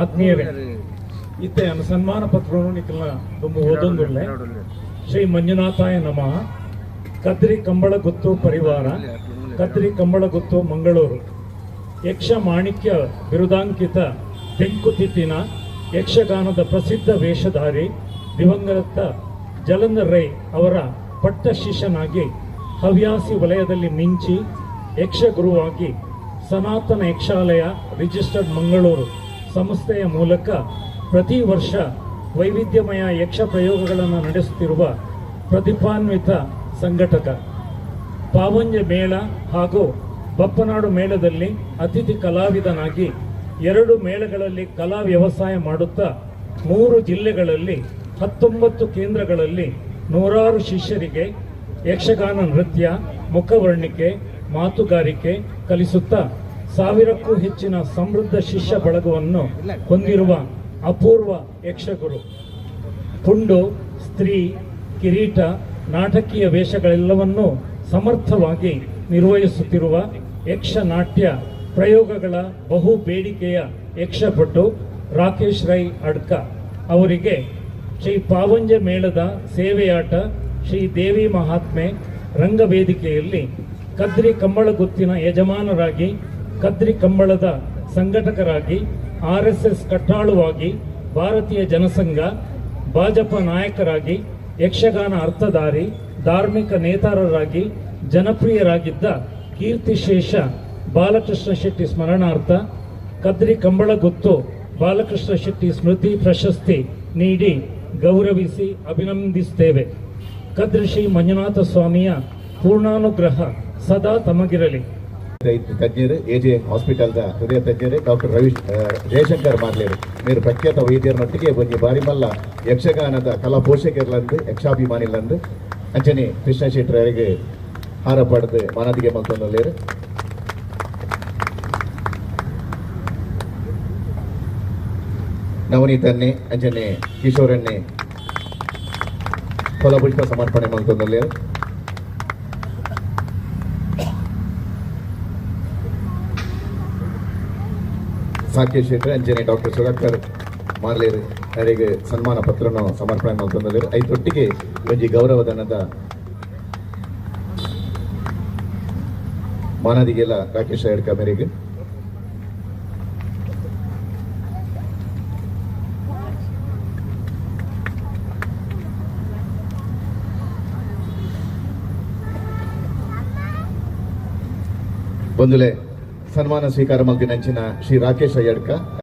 ಆತ್ಮೀಯರೇ ಇತ್ತೆ ಸನ್ಮಾನ ಪತ್ರವನ್ನು ನಿಖಿಲ ತುಂಬ ಓದೊಂದುಳ್ಳೆ ಶ್ರೀ ಮಂಜುನಾಥಾಯ ನಮಃ. ಕದ್ರಿ ಕಂಬಳಗುತ್ತು ಪರಿವಾರ, ಕದ್ರಿ ಕಂಬಳಗುತ್ತು ಮಂಗಳೂರು. ಯಕ್ಷ ಮಾಣಿಕ್ಯ ಬಿರುದಾಂಕಿತ ತೆಂಕುತಿಟ್ಟಿನ ಯಕ್ಷಗಾನದ ಪ್ರಸಿದ್ಧ ವೇಷಧಾರಿ ದಿವಂಗತ ಜಲಂಧರ್ ರೈ ಅವರ ಪಟ್ಟ ಶಿಷ್ಯನಾಗಿ ಹವ್ಯಾಸಿ ವಲಯದಲ್ಲಿ ಮಿಂಚಿ ಯಕ್ಷಗುರುವಾಗಿ ಸನಾತನ ಯಕ್ಷಾಲಯ ರಿಜಿಸ್ಟರ್ಡ್ ಮಂಗಳೂರು ಸಂಸ್ಥೆಯ ಮೂಲಕ ಪ್ರತಿ ವರ್ಷ ವೈವಿಧ್ಯಮಯ ಯಕ್ಷ ಪ್ರಯೋಗಗಳನ್ನು ನಡೆಸುತ್ತಿರುವ ಪ್ರತಿಭಾನ್ವಿತ ಸಂಘಟಕ. ಪಾವಂಜ ಮೇಳ ಹಾಗೂ ಬಪ್ಪನಾಡು ಮೇಳದಲ್ಲಿ ಅತಿಥಿ ಕಲಾವಿದನಾಗಿ 2 ಮೇಳಗಳಲ್ಲಿ ಕಲಾ ವ್ಯವಸಾಯ ಮಾಡುತ್ತಾ 3 ಜಿಲ್ಲೆಗಳಲ್ಲಿ 19 ಕೇಂದ್ರಗಳಲ್ಲಿ ನೂರಾರು ಶಿಷ್ಯರಿಗೆ ಯಕ್ಷಗಾನ ನೃತ್ಯ, ಮುಖವರ್ಣಿಕೆ, ಮಾತುಗಾರಿಕೆ ಕಲಿಸುತ್ತಾ 1000ಕ್ಕೂ ಹೆಚ್ಚಿನ ಸಮೃದ್ಧ ಶಿಷ್ಯ ಬಳಗವನ್ನು ಹೊಂದಿರುವ ಅಪೂರ್ವ ಯಕ್ಷಗುರು. ಪುಂಡು, ಸ್ತ್ರೀ, ಕಿರೀಟ, ನಾಟಕೀಯ ವೇಷಗಳೆಲ್ಲವನ್ನೂ ಸಮರ್ಥವಾಗಿ ನಿರ್ವಹಿಸುತ್ತಿರುವ ಯಕ್ಷ ನಾಟ್ಯ ಪ್ರಯೋಗಗಳ ಬಹು ಬೇಡಿಕೆಯ ಯಕ್ಷಪಟು ರಾಕೇಶ್ ರೈ ಅಡ್ಕ ಅವರಿಗೆ ಶ್ರೀ ಪಾವಂಜ ಮೇಳದ ಸೇವೆಯಾಟ ಶ್ರೀ ದೇವಿ ಮಹಾತ್ಮೆ ರಂಗವೇದಿಕೆಯಲ್ಲಿ ಕದ್ರಿ ಕಂಬಳಗುತ್ತಿನ ಯಜಮಾನರಾಗಿ, ಕದ್ರಿ ಕಂಬಳದ ಸಂಘಟಕರಾಗಿ, RSS ಕಟ್ಟಾಳುವಾಗಿ, ಭಾರತೀಯ ಜನಸಂಘ ಭಾಜಪ ನಾಯಕರಾಗಿ, ಯಕ್ಷಗಾನ ಅರ್ಥಧಾರಿ, ಧಾರ್ಮಿಕ ನೇತಾರರಾಗಿ ಜನಪ್ರಿಯರಾಗಿದ್ದ ಕೀರ್ತಿಶೇಷ ಬಾಲಕೃಷ್ಣ ಶೆಟ್ಟಿ ಸ್ಮರಣಾರ್ಥ ಕದ್ರಿ ಕಂಬಳಗುತ್ತು ಬಾಲಕೃಷ್ಣ ಶೆಟ್ಟಿ ಸ್ಮೃತಿ ಪ್ರಶಸ್ತಿ ನೀಡಿ ಗೌರವಿಸಿ ಅಭಿನಂದಿಸುತ್ತೇವೆ. ಕದ್ರಿ ಶ್ರೀ ಮಂಜುನಾಥ ಸ್ವಾಮಿಯ ಪೂರ್ಣಾನುಗ್ರಹ ಸದಾ ತಮಗಿರಲಿ. ತಜ್ಞರು ಎಜೆ ಹಾಸ್ಪಿಟಲ್ ಹೃದಯ ತಜ್ಞರು ಡಾಕ್ಟರ್ ಜಯಶಂಕರ್ ಮಾರ್ಲೇರು మీరు ಪ್ರಖ್ಯಾತ ವೈದ್ಯರೊಟ್ಟಿಗೆ ಒಂದು ಬಾರಿ ಮಲ್ಲ ಯಕ್ಷಗಾನದ ಕಲಾ ಪೋಷಕರ್ಲಂದು ಯಕ್ಷಾಭಿಮಾನಿಲಂದು ಅಂಚನೆ ಕೃಷ್ಣ ಶೆಟ್ಟರಿಗೆ ಹಾರ ಪಡೆದು ಮಾನದಿಗೆ ಮಲ್ತೊಂದಲ್ಲೇರು. ನವನೀತನ್ನೇ ಅಂಚನೆ ಕಿಶೋರನ್ನೇ ಫಲಪುಷ್ಪ ಸಮರ್ಪಣೆ ಮಲ್ತೊಂದಲ್ಲೇರು. ಸಾಕ್ಯ ಶೆಟ್ಟಿ ಅಂಜನೆ ಡಾಕ್ಟರ್ ಸುಧಾಕರ್ ಮಾರ್ಲೇರು ಅವರಿಗೆ ಸನ್ಮಾನ ಪತ್ರನ ಸಮರ್ಪಣೆ ಮಾಡ್ಕೊಂಡರು. ಐದೊಟ್ಟಿಗೆ ಒಂಜಿ ಗೌರವಧನದ ಮಾನದಿಗೆಲ್ಲ ರಾಕೇಶ್ ಅಡ್ಕ ಮೇರೆಗೆ ಬಂದುಲೆ ಸನ್ಮಾನ ಸ್ವೀಕಾರ ಮಲ್ತಿನಂಚಿನ ಶ್ರೀ ರಾಕೇಶ್ ಅಯ್ಯಡ್ಕ